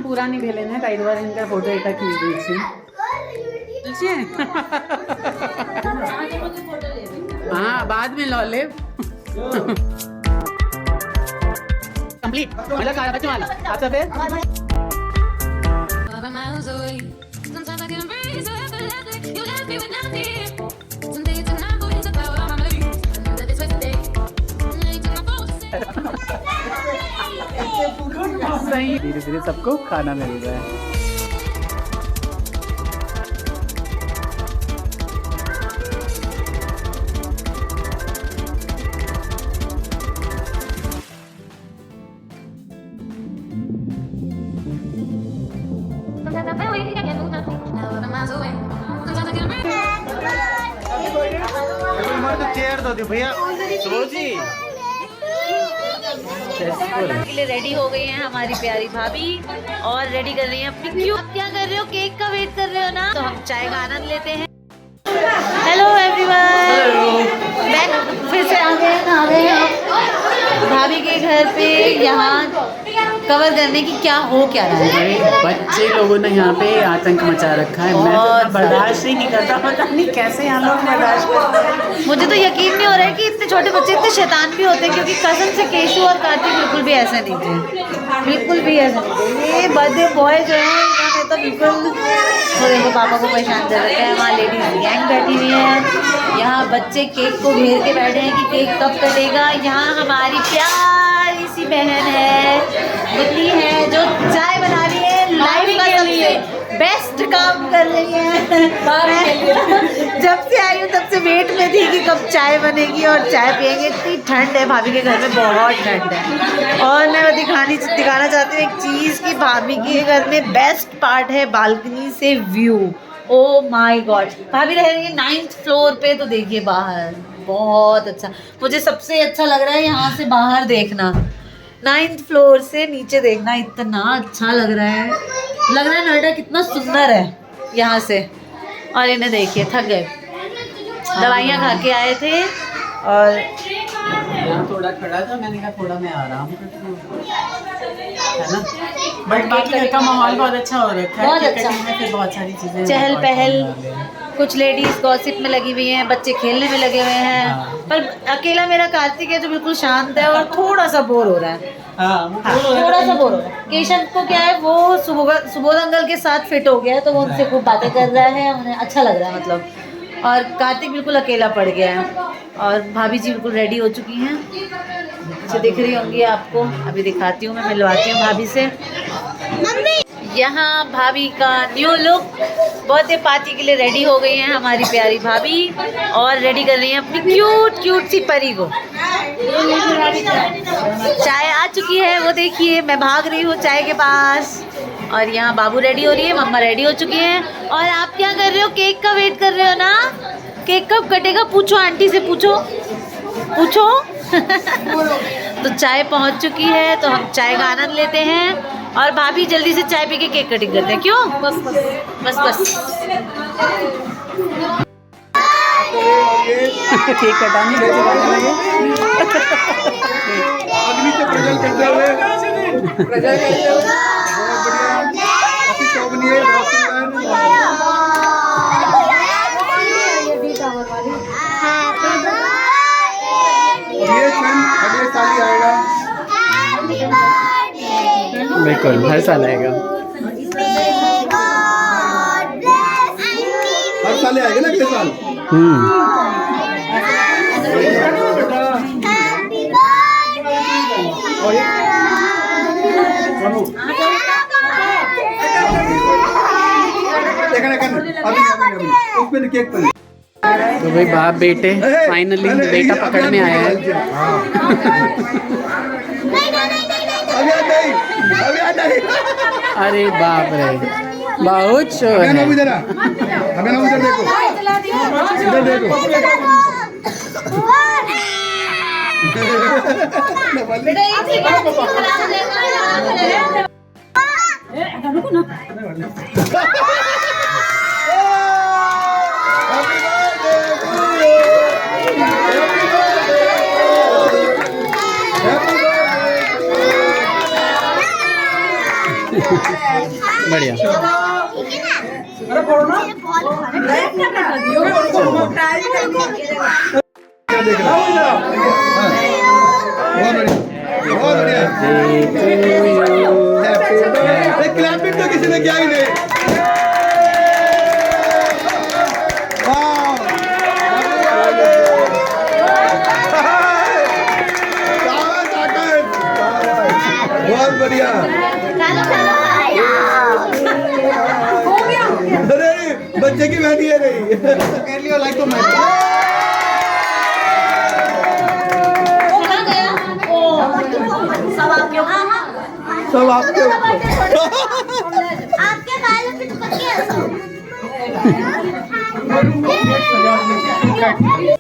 पूरा नहीं भेले ना कई बार इनका फोटो एटा खींच दीजिए हाँ बाद में लो ले कंप्लीट मतलब खाया बच्चों वाला आप सब सही धीरे धीरे सबको खाना मिल रहा है। चेयर दो दी भैया जी के लिए रेडी हो गई हैं हमारी प्यारी भाभी और रेडी कर रही हैं अपनी क्यों। आप क्या कर रहे हो? केक का वेट कर रहे हो ना? तो हम चाय का आनंद लेते हैं। हेलो एवरीवन, बैक फिर से आ गए हैं भाभी के घर पे। यहाँ कवर करने की क्या रहा है। बच्चे लोगों ने यहाँ पे आतंक मचा रखा है। मैं तो बर्दाश्त ही नहीं करता, पता नहीं कैसे यहाँ लोग बर्दाश्त करते हैं। मुझे तो यकीन नहीं हो रहा है कि इतने छोटे बच्चे इतने शैतान भी होते हैं, क्योंकि कसम से केशु और कार्तिक बिल्कुल भी ऐसे नहीं थे, बिल्कुल भी ऐसे नहीं थे। ये बर्थडे बॉय जो है इन्होंने तो बिल्कुल वो देखो पापा को परेशान कर रखा है। वहाँ लेडीज गैंग बैठी हुई है, यहाँ बच्चे केक को घेर के बैठे हैं कि केक कब कटेगा। यहाँ हमारी प्यारी सी बहन है, बुद्धि है, जो चाय बना रही है, लाइफ का सबसे बेस्ट काम कर रही है। जब से आई हूँ तब से वेट में थी कि कब चाय बनेगी और चाय पियेंगे। इतनी ठंड है भाभी के घर में, बहुत ठंड है। और मैं दिखाना चाहती हूँ एक चीज़ कि भाभी के घर में बेस्ट पार्ट है बालकनी से व्यू। ओ माय गॉड, भाभी रह रही है 9th फ्लोर पे, तो देखिए बाहर बहुत अच्छा। मुझे सबसे अच्छा लग रहा है यहाँ से बाहर देखना, 9th फ्लोर से नीचे देखना, इतना अच्छा लग रहा है। नोएडा कितना सुंदर है यहाँ से। और इन्हें देखिए थक गए, दवाइयाँ खा के आए थे और यहाँ थोड़ा खड़ा था, मैंने कहा थोड़ा मैं आराम करता हूँ, है ना। बट बाकी घर का माहौल बहुत अच्छा हो रखा है, बहुत अच्छा। फिर बहुत सारी चीजें चहल पहल, कुछ लेडीज गॉसिप में लगी हुई हैं, बच्चे खेलने में लगे हुए हैं। हाँ। पर अकेला मेरा कार्तिक है जो बिल्कुल शांत है और थोड़ा सा बोर हो रहा है। थोड़ा सा बोर हो रहा है। केशव को क्या है, वो सुबोध अंकल के साथ फिट हो गया है, तो वो उनसे खूब बातें कर रहा है, उन्हें अच्छा लग रहा है मतलब। और कार्तिक बिल्कुल अकेला पड़ गया है। और भाभी जी बिल्कुल रेडी हो चुकी हैं, अच्छा दिख रही होंगी आपको। अभी दिखाती हूँ, मैं मिलवाती हूँ भाभी से। यहाँ भाभी का न्यू लुक, बर्थडे पार्टी के लिए रेडी हो गई हैं हमारी प्यारी भाभी और रेडी कर रही हैं अपनी क्यूट सी परी को। चाय आ चुकी है, वो देखिए मैं भाग रही हूँ चाय के पास। और यहाँ बाबू रेडी हो रही है, मम्मा रेडी हो चुकी हैं। और आप क्या कर रहे हो? केक का वेट कर रहे हो ना? केक कब कटेगा? पूछो आंटी से, पूछो। तो चाय पहुँच चुकी है, तो हम चाय का आनंद लेते हैं। और भाभी जल्दी से चाय पी के केक कटिंग करते हैं। क्यों? बस केक कटाने बच्चे गाने लगे। अग्नि से प्रज्वल करते हुए बहुत बढ़िया, काफी शोभनीय, बहुत सुंदर। ये क्षण अगले साल ही आएगा, बिल्कुल हर साल आएगा। हर साल आएगा ना अगले साल। तो भाई बाप बेटे फाइनली बेटा पकड़ने आया है। अरे बाप रे, बहुत शोर है। बढ़िया। क्या देख रहा बहुत बढ़िया क्लैपिंग तो किसी ने किया ही नहीं। बहुत बढ़िया। अरे बच्चे की बहनी है नहीं कर लिया लाइक तो मैं सब आपके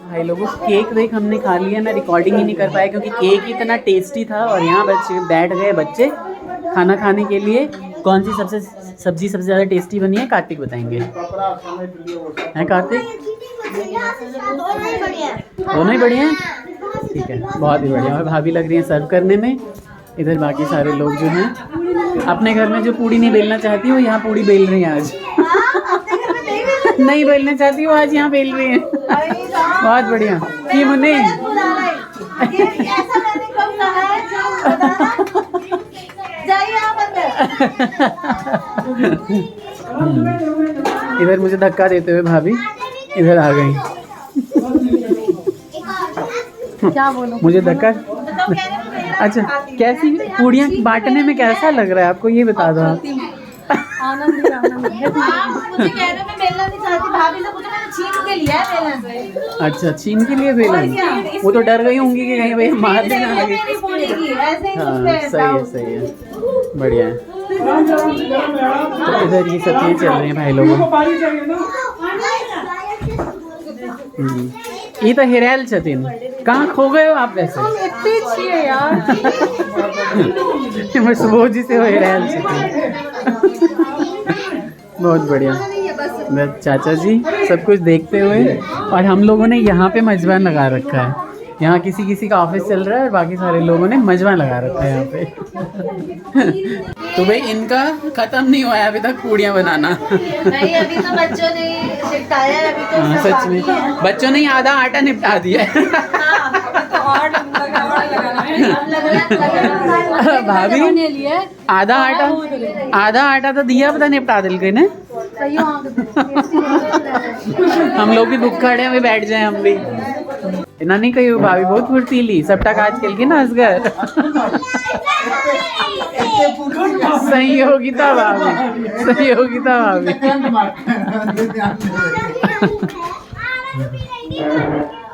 भाई लोगों केक वेक हमने खा लिया, मैं रिकॉर्डिंग ही नहीं कर पाया क्योंकि केक इतना टेस्टी था। और यहाँ बच्चे बैठ गए बच्चे खाना खाने के लिए। कौन सी सब्जी सबसे ज़्यादा टेस्टी बनी है कार्तिक बताएंगे, हैं कार्तिक? दोनों ही बढ़िया हैं, ठीक है, बहुत ही बढ़िया। और भाभी लग रही है सर्व करने में। इधर बाकी सारे लोग जो हैं अपने घर में जो पूड़ी नहीं बेलना चाहती वो यहाँ पूड़ी बेल रही हैं आज। नहीं बेलना चाहती वो आज यहाँ बेल रही हैं। बहुत बढ़िया की मुन्ने। इधर मुझे धक्का देते हुए भाभी इधर आ गई। क्या बोलूं? मुझे धक्का। अच्छा कैसी पूड़ियाँ बांटने में कैसा लग रहा है आपको, ये बता दो आप। आनंद मुझे कह रहे मैं बेलना नहीं चाहती, भाभी से पूछो मैंने छीन के लिया है बेलन। अच्छा छीन के लिए बेलन, वो तो डर गई होंगी कि कहीं भाई मार देना आगे। हाँ सही है बढ़िया है। तो इधर ये सब चीज़ चल रही है भाई लोगों। ये तो हिरेल छतिन, कहाँ खो गए हो आप वैसे? मैं सुबह जी से हो हिरेल छतिन। बहुत बढ़िया। चाचा जी सब कुछ देखते हुए, और हम लोगों ने यहाँ पे मजबान लगा रखा है। यहाँ किसी का ऑफिस चल रहा है और बाकी सारे लोगों ने मजबान लगा रखा है यहाँ पे। तो भाई इनका खत्म नहीं हुआ है अभी तक पूड़ियाँ बनाना। नहीं अभी तो बच्चों ने निपटाया, अभी तो हाँ सच में बच्चों ने आधा आटा निपटा दिया है। भाभी आधा आटा तो दिया पता निपटा दिल गए ने। हम लोग भी भूखा में बैठ जाए हम भी। इना नहीं कही भाभी बहुत फुर्तीली, सबटा काज खेल के ना असगर। सहयोगिता भाभी।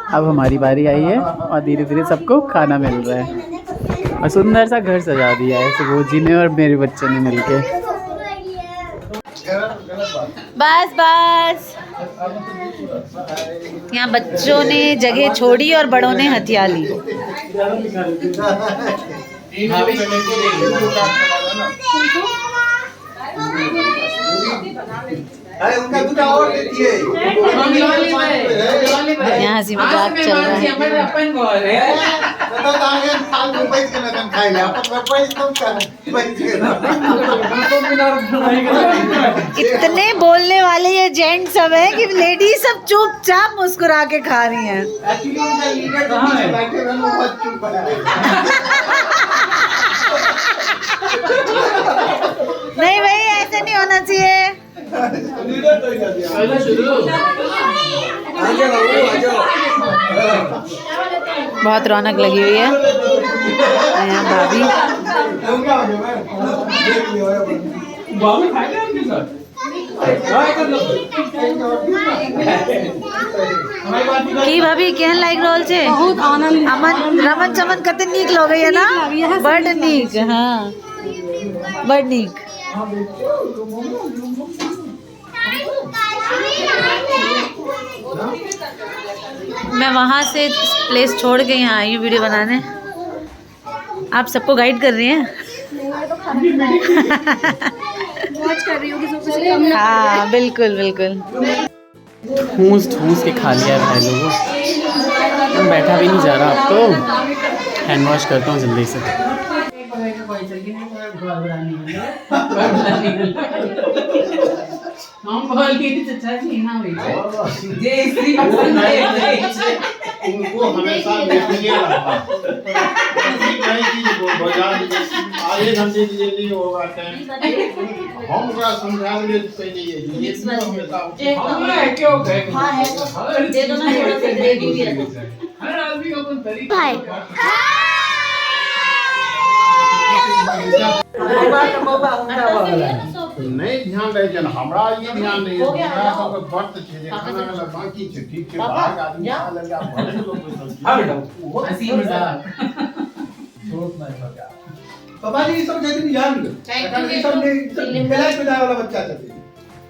अब हमारी बारी आई है और धीरे धीरे सबको खाना मिल रहा है और सुंदर सा घर सजा दिया है सुबोध जी ने और मेरे बच्चे ने मिलके। बस यहाँ बच्चों ने जगह छोड़ी और बड़ों ने हथिया ली। यहाँ हंसी मजाक चल रहा है। इतने बोलने वाले ये जेंट्स सब हैं कि लेडीज सब चुपचाप मुस्कुरा के खा रही हैं। नहीं भाई ऐसे नहीं होना चाहिए। बहुत रौनक लगी हुई है यहाँ भाभी। की भाभी केहन लाइक रोल छे? बहुत आनंद अमन रमन चमन कते नीक लगे है ना, बड़ नीक। हाँ बड़ नीक। मैं वहाँ से प्लेस छोड़ के यहाँ आई हूँ वीडियो बनाने। आप सबको गाइड कर रही हैं? हाँ बिल्कुल बिल्कुल। ठूस के खा लिया भाई लोगों। बैठा भी नहीं जा रहा अब तो। हैंड वॉश करता हूँ जल्दी से। लेकिन बड़ा हम बोल के चचा जी ना हुई जे स्त्री पसंद है उनको हमेशा देखिए रहा कहीं की बाजार आधे घंटे के लिए होगा टाइम हम पूरा समझा देंगे पहले ये हमेशा क्यों गए हाँ है दे दो ना थोड़ा सा ग्रेवी भी है हर आदमी का अपन तरीका नहीं ध्यान रहे जन हमरा ये ध्यान नहीं है हमरा सब व्रत छे जे खाना वाला बाकी छे ठीक छे बाहर आदमी खा लगा भले लोग हां बेटा हंसी मजाक पापा जी सब जल्दी जान गए सब ने मिला मिला वाला बच्चा थे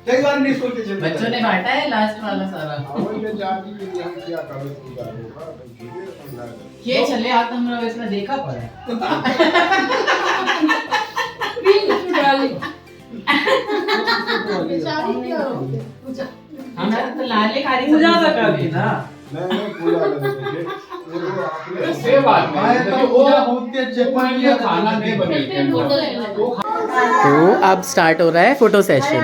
कई बार नहीं सोचे थे बच्चों ने बांटा है लास्ट वाला सारा और ये जाति के लिए हम क्या करें पूजा होगा धीरे समझा ये चले आप हमरा वैसे देखा पड़ा हमारा तो लाले कारी पूजा कर दी ना नहीं पूजा करने से बात आए तो वो होते चेपन लिया खाना नहीं बनेगा तो अब स्टार्ट हो रहा है फोटो सेशन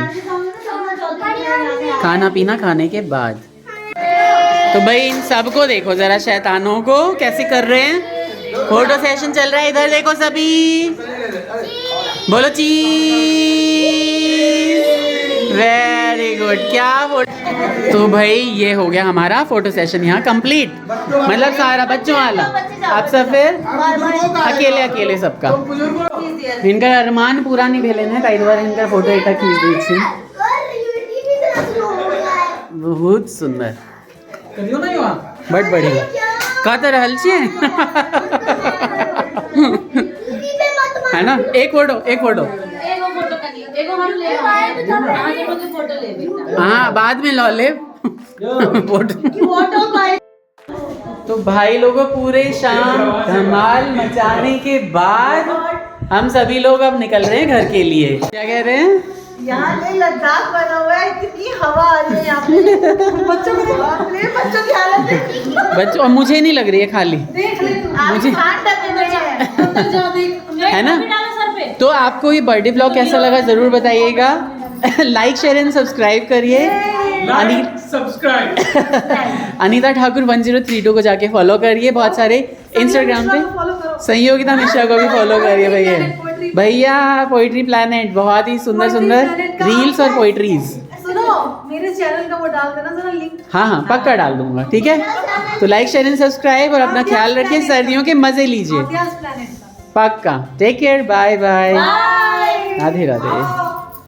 खाना पीना खाने के बाद तो भाई इन सबको देखो जरा शैतानों को कैसे कर रहे हैं फोटो सेशन चल रहा है इधर देखो सभी बोलो चीज़ वेरी गुड क्या फोटो तो भाई ये हो गया हमारा फोटो सेशन यहाँ कंप्लीट मतलब सारा बच्चों वाला आप सब फिर अकेले अकेले सबका इनका अरमान पूरा नहीं भेले ना कई बार इनका फोटो एक खींच दी बहुत सुंदर बट बढ़िया का तो रहल छे है ना एक फोटो हाँ बाद में लो ले फोटो तो भाई लोगों पूरे शाम धमाल मचाने के बाद हम सभी लोग अब निकल रहे हैं घर के लिए क्या कह रहे हैं यहाँ पे लद्दाख बना हुआ है कितनी हवा आ रही है यहाँ पे बच्चों की हालत देख बच्चों मुझे नहीं लग रही है खाली ले तू मुझे मुझे है ना तो आपको ये बर्थडे ब्लॉग कैसा लगा जरूर बताइएगा लाइक शेयर एंड सब्सक्राइब करिए अनीता ठाकुर 1032 को जाके फॉलो करिए बहुत सारे इंस्टाग्राम पे संयोगिता मिश्रा को भी फॉलो करिए भैया पोइट्री प्लैनेट बहुत ही सुंदर सुंदर रील्स और पोइट्रीज सुनो मेरे चैनल का वो डाल देना जरा लिंक हाँ पक्का डाल दूंगा ठीक है तो लाइक शेयर एंड सब्सक्राइब और अपना ख्याल रखिए सर्दियों के मजे लीजिए पक्का take care bye bye Radhe Radhe